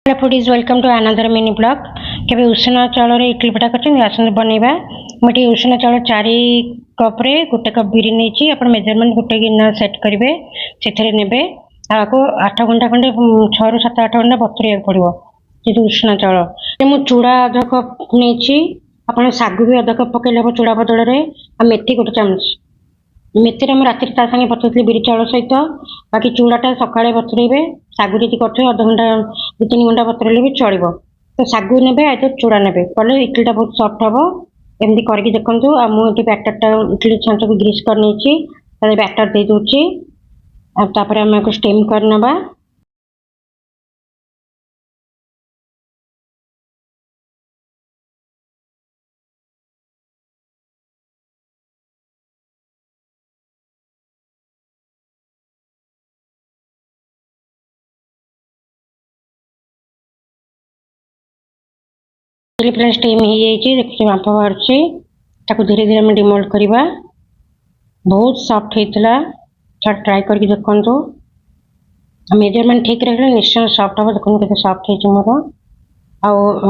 Hello foodies, welcome to another mini blog. केबे उष्ण चाउल इडली पिठा कर आसत बनवा मुझे उष्ण चाउल 4 कप रे गोटे कप बिरी नहीं आप मेजरमेंट गोटे गिना सेट करेंगे से ने आपको 8 घंटा खंडे 6 ରୁ 7 8 घंटा बतुरे पड़ो जी उष्ण चाउल मुझे चूड़ा अध कप नहीं आप सागु भी अध कप पकड़े हम चूड़ा बदल में मेथी गोटे चामच मेथी राति सागे बतुरी बिरी चाउल सहित बाकी चूड़ाटा सकाଳେ बतुरेबे सागु जी करते अध घंटा 2-3 घंटा बतुरेले भी चलो तो सागु ने आइदर चूड़ा ने कले इडलीटा बहुत सफ्ट हम एमती करके देखूँ आ मुझे बैटरटा इडली छांच को ग्रीस कर नहीं बैटर दे दूची आम स्टीम करना पूरा स्टीम हो जाए देखिए बांफ बाहर धीरे धीरे आम डिमोल्ड करवा बहुत सफ्ट होता ट्राए करके देखो मेजरमेंट ठीक रखे निश्चय सफ्ट हम देखो के सफ्ट हो मोर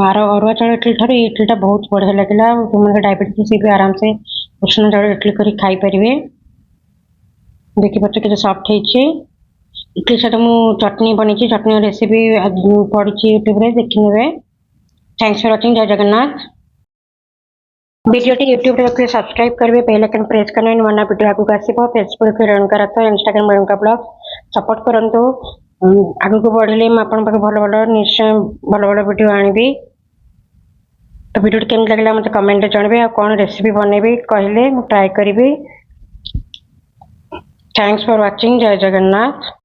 आर अरुआ चाउल इडली ठार इडलीटा बहुत बढ़िया लगे जो डायबिटीज भी आराम से उष्ण चाउल इडली कर खाई पारे देखिए के सफ्ट हो इडली सहित मुझे चटनी बनी चटनी रेसिपी पड़ी यूट्यूब देखने थैंक्स फॉर वाचिंग। जय जगन्नाथ। वीडियो यूट्यूब पे सब्सक्राइब करेंगे बेल आइकन प्रेस करने नया वीडियो आगू आसो फेसबुक रन कर इंस्टाग्राम रन का ब्लॉग सपोर्ट करूँ आगू को बढ़े मुझे भल भल निश्चय भल भल वीडियो आनी तो वीडियो केमती लगे मतलब कमेंट जानवे कौन रेसिपी बनैबी कहले मुझे ट्राए करी। Thanks for watching. जय जगन्नाथ।